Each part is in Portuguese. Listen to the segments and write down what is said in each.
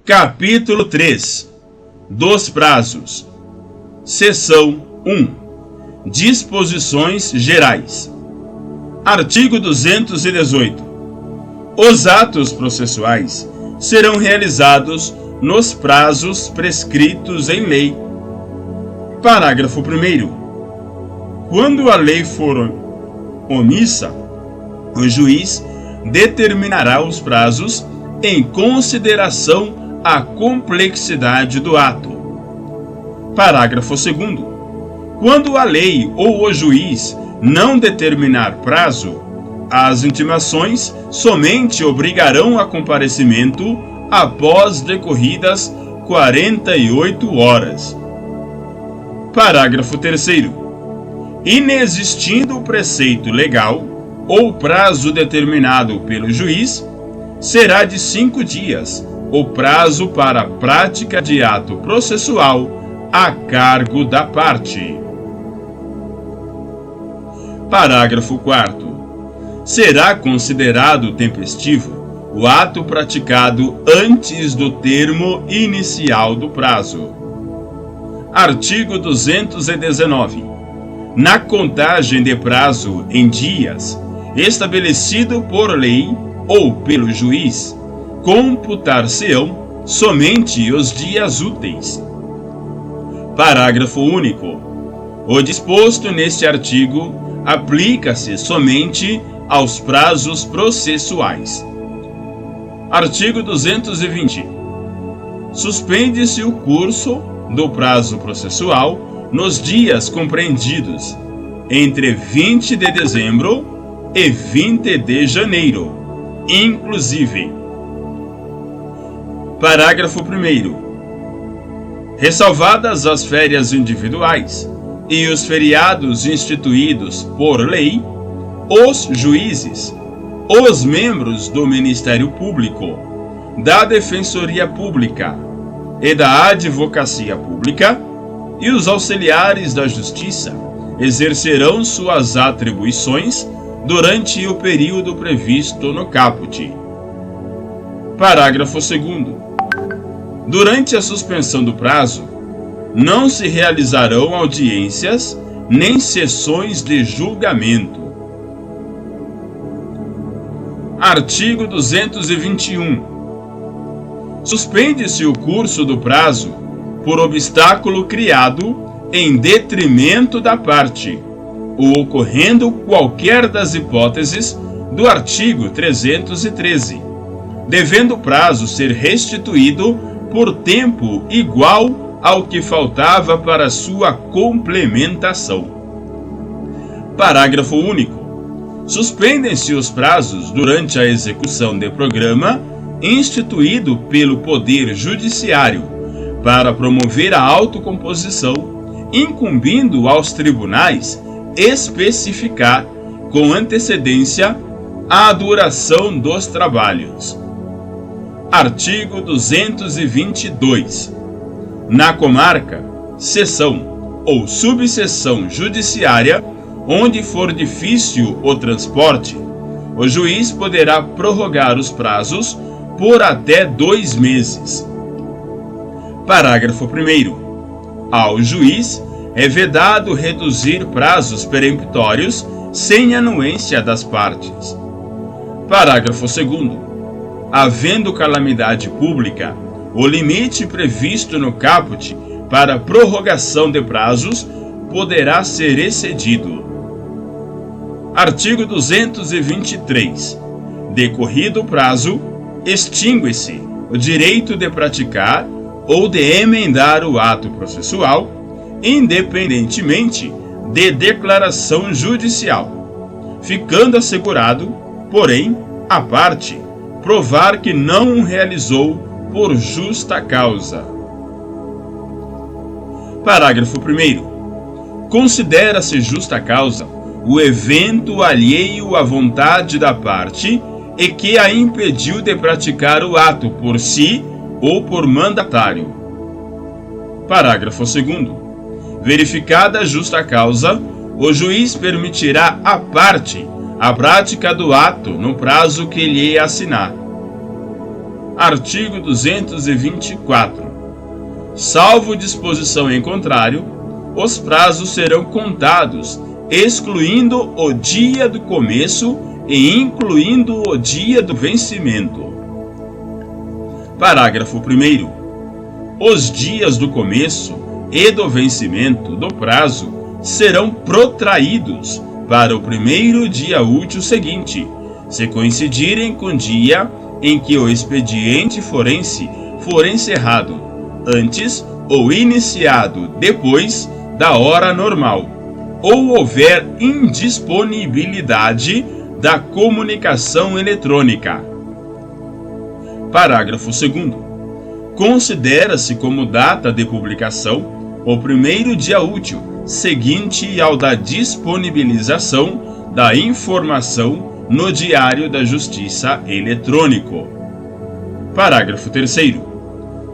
Capítulo 3 dos prazos. Seção 1. Disposições gerais. Artigo 218. Os atos processuais serão realizados nos prazos prescritos em lei. Parágrafo 1º. Quando a lei for omissa, o juiz determinará os prazos em consideração à complexidade do ato. Parágrafo 2º. Quando a lei ou o juiz não determinar prazo, as intimações somente obrigarão a comparecimento após decorridas 48 horas. Parágrafo 3º. Inexistindo o preceito legal ou prazo determinado pelo juiz, será de 5 dias o prazo para a prática de ato processual a cargo da parte. Parágrafo 4º. Será considerado tempestivo o ato praticado antes do termo inicial do prazo. Artigo 219. Na contagem de prazo em dias, estabelecido por lei ou pelo juiz, computar-se-ão somente os dias úteis. Parágrafo único. O disposto neste artigo aplica-se somente aos prazos processuais. Artigo 220. Suspende-se o curso do prazo processual nos dias compreendidos entre 20 de dezembro e 20 de janeiro, inclusive. Parágrafo 1º. Ressalvadas as férias individuais e os feriados instituídos por lei, os juízes, os membros do Ministério Público, da Defensoria Pública e da Advocacia Pública e os auxiliares da Justiça exercerão suas atribuições durante o período previsto no caput. Parágrafo 2º. Durante a suspensão do prazo, não se realizarão audiências nem sessões de julgamento. Artigo 221. Suspende-se o curso do prazo por obstáculo criado em detrimento da parte, ou ocorrendo qualquer das hipóteses do artigo 313, devendo o prazo ser restituído por tempo igual ao que faltava para sua complementação. Parágrafo único. Suspendem-se os prazos durante a execução de programa instituído pelo Poder Judiciário para promover a autocomposição, incumbindo aos tribunais especificar com antecedência a duração dos trabalhos. Artigo 222. Na comarca, seção ou subseção judiciária, onde for difícil o transporte, o juiz poderá prorrogar os prazos por até 2 meses. Parágrafo 1º. Ao juiz é vedado reduzir prazos peremptórios sem anuência das partes. Parágrafo 2º. Havendo calamidade pública, o limite previsto no caput para prorrogação de prazos poderá ser excedido. Artigo 223. Decorrido o prazo, extingue-se o direito de praticar ou de emendar o ato processual, independentemente de declaração judicial, ficando assegurado, porém, a parte provar que não o realizou por justa causa. Parágrafo 1º. Considera-se justa causa o evento alheio à vontade da parte e que a impediu de praticar o ato por si ou por mandatário. Parágrafo 2º. Verificada a justa causa, o juiz permitirá à parte a prática do ato no prazo que lhe assinar. Artigo 224. Salvo disposição em contrário, os prazos serão contados, excluindo o dia do começo e incluindo o dia do vencimento. Parágrafo 1º. Os dias do começo e do vencimento do prazo serão protraídos para o primeiro dia útil seguinte, se coincidirem com o dia em que o expediente forense for encerrado, antes ou iniciado depois da hora normal, ou houver indisponibilidade da comunicação eletrônica. Parágrafo 2º. Considera-se como data de publicação o primeiro dia útil seguinte ao da disponibilização da informação no Diário da Justiça eletrônico. Parágrafo 3º.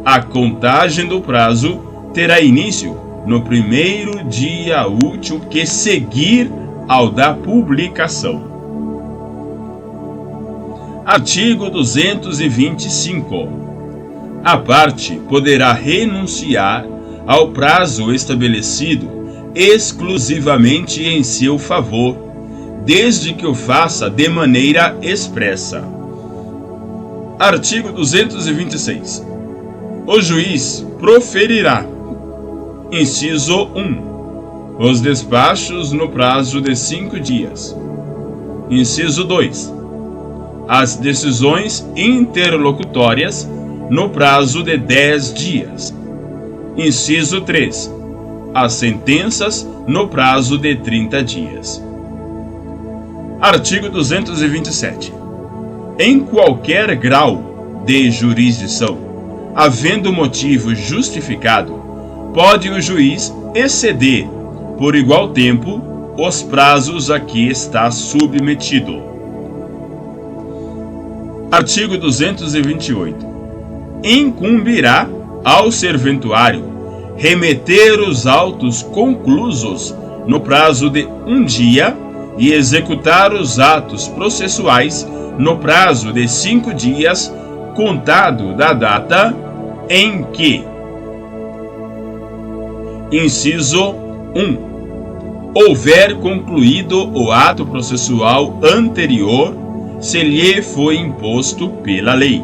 A contagem do prazo terá início no primeiro dia útil que seguir ao da publicação. Artigo 225. A parte poderá renunciar ao prazo estabelecido exclusivamente em seu favor, desde que o faça de maneira expressa. Artigo 226. O juiz proferirá, inciso 1, os despachos no prazo de 5 dias. Inciso 2. As decisões interlocutórias no prazo de 10 dias. Inciso 3. As sentenças no prazo de 30 dias. Artigo 227. Em qualquer grau de jurisdição, havendo motivo justificado, pode o juiz exceder, por igual tempo, os prazos a que está submetido. Artigo 228. Incumbirá ao serventuário remeter os autos conclusos no prazo de 1 dia e executar os atos processuais no prazo de 5 dias, contado da data em que: inciso 1. Houver concluído o ato processual anterior, se lhe foi imposto pela lei.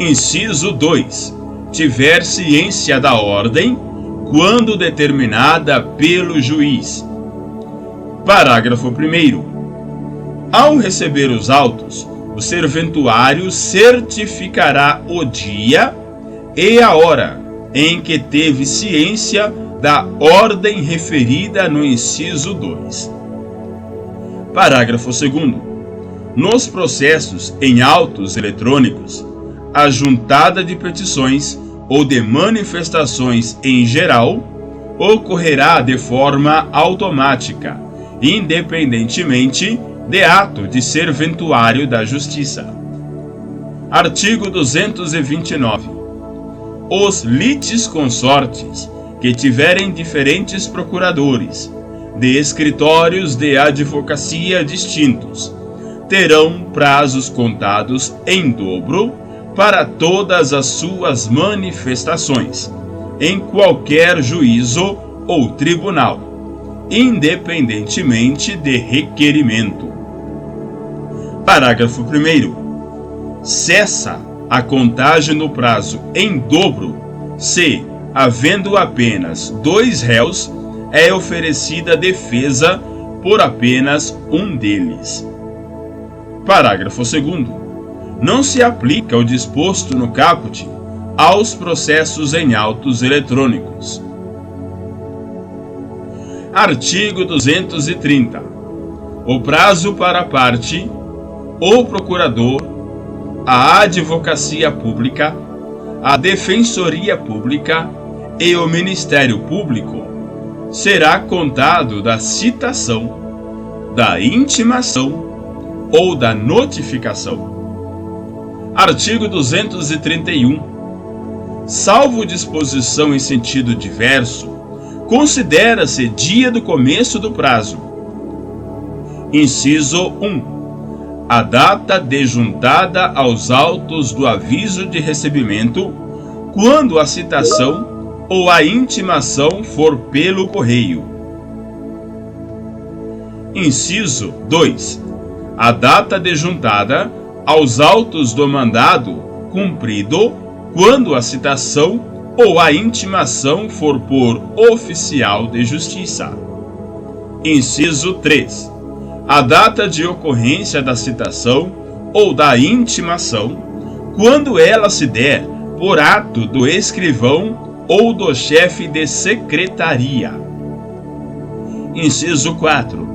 Inciso 2. Tiver ciência da ordem, quando determinada pelo juiz. Parágrafo 1º. Ao receber os autos, o serventuário certificará o dia e a hora em que teve ciência da ordem referida no inciso 2. Parágrafo 2º. Nos processos em autos eletrônicos, a juntada de petições ou de manifestações em geral ocorrerá de forma automática, independentemente de ato de serventuário da Justiça. Artigo 229. Os litisconsortes que tiverem diferentes procuradores de escritórios de advocacia distintos terão prazos contados em dobro para todas as suas manifestações, em qualquer juízo ou tribunal, independentemente de requerimento. Parágrafo 1º. Cessa a contagem no prazo em dobro se, havendo apenas 2 réus, é oferecida defesa por apenas um deles. Parágrafo 2º. Não se aplica o disposto no caput aos processos em autos eletrônicos. Artigo 230. O prazo para a parte, o procurador, a advocacia pública, a defensoria pública e o Ministério Público será contado da citação, da intimação ou da notificação. Artigo 231. Salvo disposição em sentido diverso, considera-se dia do começo do prazo. Inciso 1. a data de juntada aos autos do aviso de recebimento, quando a citação ou a intimação for pelo correio. Inciso 2. A data de juntada aos autos do mandado cumprido, quando a citação ou a intimação for por oficial de justiça. Inciso 3. A data de ocorrência da citação ou da intimação, quando ela se der por ato do escrivão ou do chefe de secretaria. Inciso 4.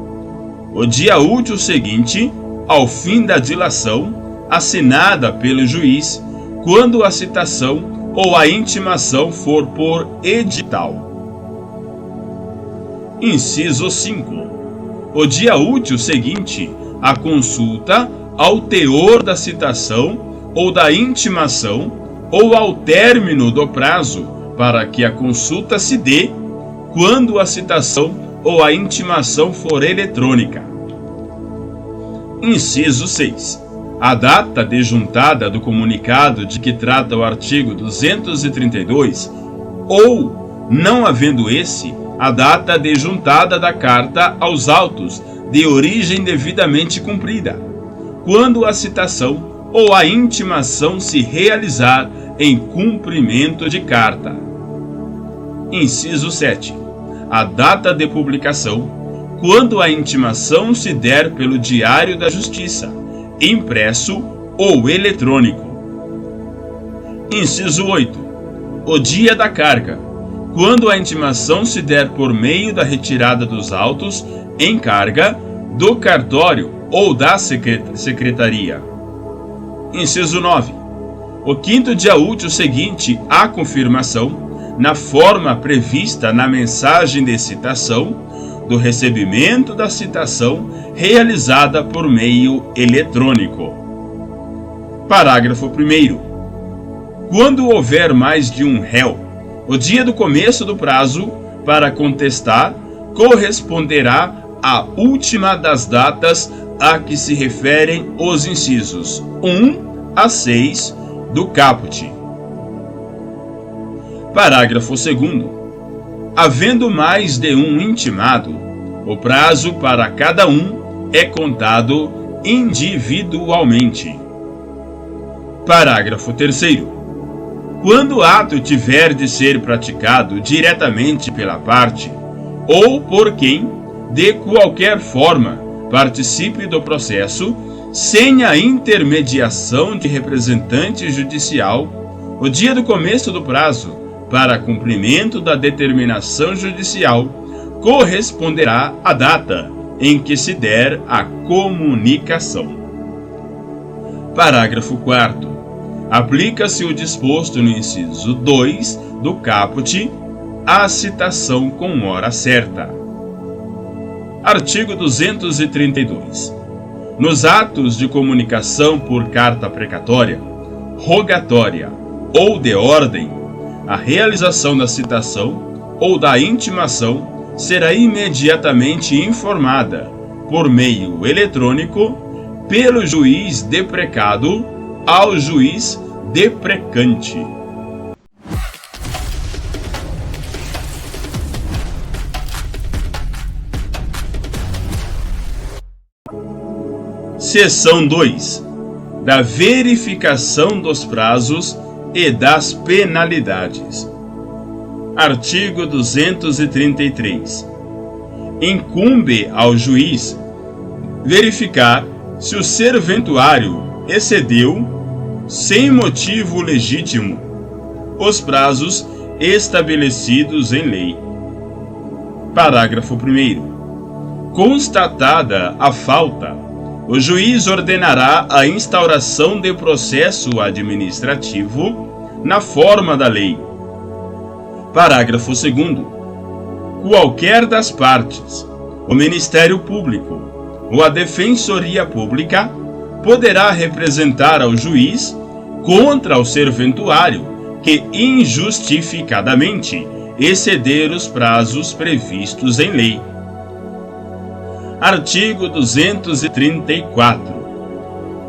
O dia útil seguinte ao fim da dilação, assinada pelo juiz, quando a citação ou a intimação for por edital. Inciso 5. O dia útil seguinte à consulta ao teor da citação ou da intimação ou ao término do prazo para que a consulta se dê, quando a citação ou a intimação for eletrônica. Inciso 6. A data de juntada do comunicado de que trata o artigo 232, ou, não havendo esse, a data de juntada da carta aos autos de origem devidamente cumprida, quando a citação ou a intimação se realizar em cumprimento de carta. Inciso 7. A data de publicação, quando a intimação se der pelo Diário da Justiça, impresso ou eletrônico. Inciso 8. O dia da carga, quando a intimação se der por meio da retirada dos autos em carga do cartório ou da secretaria. Inciso 9. O quinto dia útil seguinte à confirmação, na forma prevista na mensagem de citação, do recebimento da citação realizada por meio eletrônico. Parágrafo 1º. Quando houver mais de um réu, o dia do começo do prazo para contestar corresponderá à última das datas a que se referem os incisos 1 a 6 do caput. Parágrafo 2º. Havendo mais de um intimado, o prazo para cada um é contado individualmente. Parágrafo 3º. Quando o ato tiver de ser praticado diretamente pela parte, ou por quem, de qualquer forma, participe do processo, sem a intermediação de representante judicial, o dia do começo do prazo para cumprimento da determinação judicial corresponderá à data em que se der a comunicação. Parágrafo 4º. Aplica-se o disposto no inciso 2 do caput à citação com hora certa. Artigo 232. Nos atos de comunicação por carta precatória, rogatória ou de ordem, a realização da citação ou da intimação será imediatamente informada, por meio eletrônico, pelo juiz deprecado ao juiz deprecante. Seção 2. Da verificação dos prazos e das penalidades. Artigo 233. Incumbe ao juiz verificar se o serventuário excedeu, sem motivo legítimo, os prazos estabelecidos em lei. Parágrafo 1º. Constatada a falta, o juiz ordenará a instauração de processo administrativo na forma da lei. Parágrafo 2º. Qualquer das partes, o Ministério Público ou a Defensoria Pública, poderá representar ao juiz contra o serventuário que injustificadamente exceder os prazos previstos em lei. Artigo 234.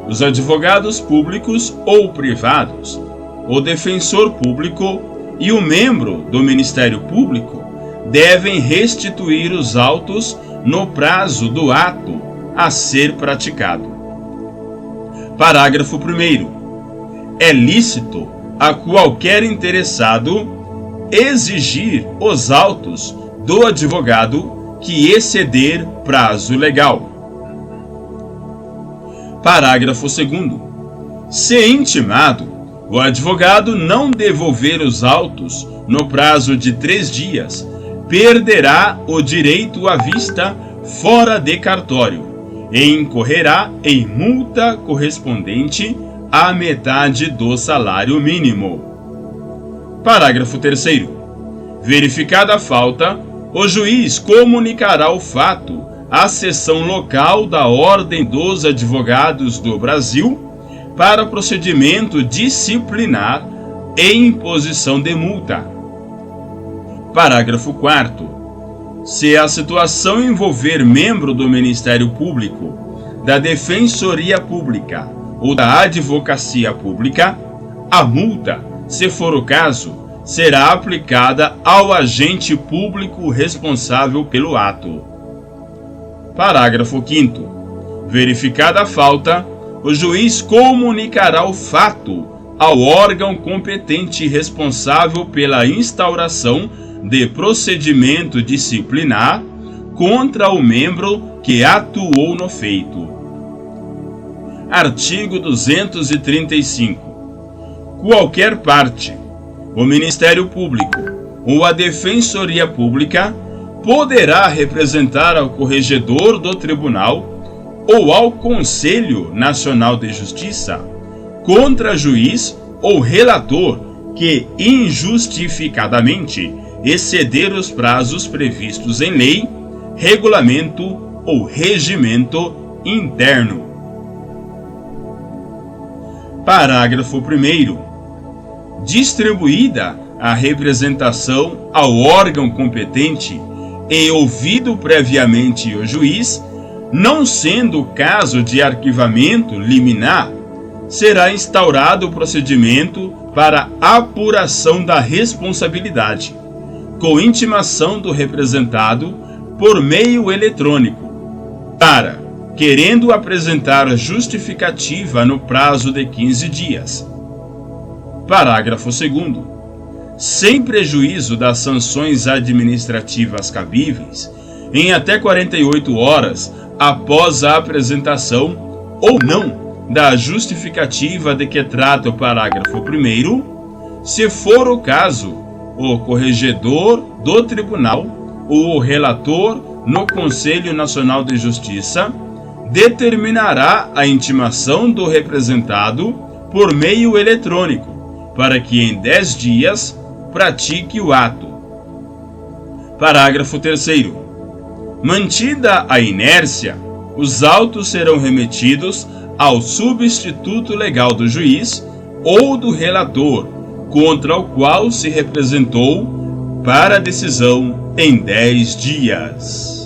os advogados públicos ou privados, o defensor público e o membro do Ministério Público devem restituir os autos no prazo do ato a ser praticado. Parágrafo 1º. É lícito a qualquer interessado exigir os autos do advogado que exceder prazo legal. Parágrafo 2º. Se intimado, o advogado não devolver os autos no prazo de 3 dias, perderá o direito à vista fora de cartório e incorrerá em multa correspondente à metade do salário mínimo. Parágrafo 3º. Verificada a falta, o juiz comunicará o fato à seção local da Ordem dos Advogados do Brasil para procedimento disciplinar e imposição de multa. Parágrafo 4º. Se a situação envolver membro do Ministério Público, da Defensoria Pública ou da Advocacia Pública, a multa, se for o caso, será aplicada ao agente público responsável pelo ato. Parágrafo 5º. Verificada a falta, o juiz comunicará o fato ao órgão competente responsável pela instauração de procedimento disciplinar contra o membro que atuou no feito. Artigo 235. Qualquer parte, o Ministério Público ou a Defensoria Pública poderá representar ao Corregedor do Tribunal ou ao Conselho Nacional de Justiça contra juiz ou relator que injustificadamente exceder os prazos previstos em lei, regulamento ou regimento interno. Parágrafo 1º. Distribuída a representação ao órgão competente e ouvido previamente o juiz, não sendo caso de arquivamento liminar, será instaurado o procedimento para apuração da responsabilidade, com intimação do representado por meio eletrônico, para, querendo apresentar justificativa no prazo de 15 dias. Parágrafo 2º. Sem prejuízo das sanções administrativas cabíveis, em até 48 horas após a apresentação ou não da justificativa de que trata o parágrafo 1º, se for o caso, o corregedor do tribunal ou o relator no Conselho Nacional de Justiça determinará a intimação do representado por meio eletrônico, para que em 10 dias pratique o ato. Parágrafo 3º. Mantida a inércia, os autos serão remetidos ao substituto legal do juiz ou do relator, contra o qual se representou, para decisão em 10 dias.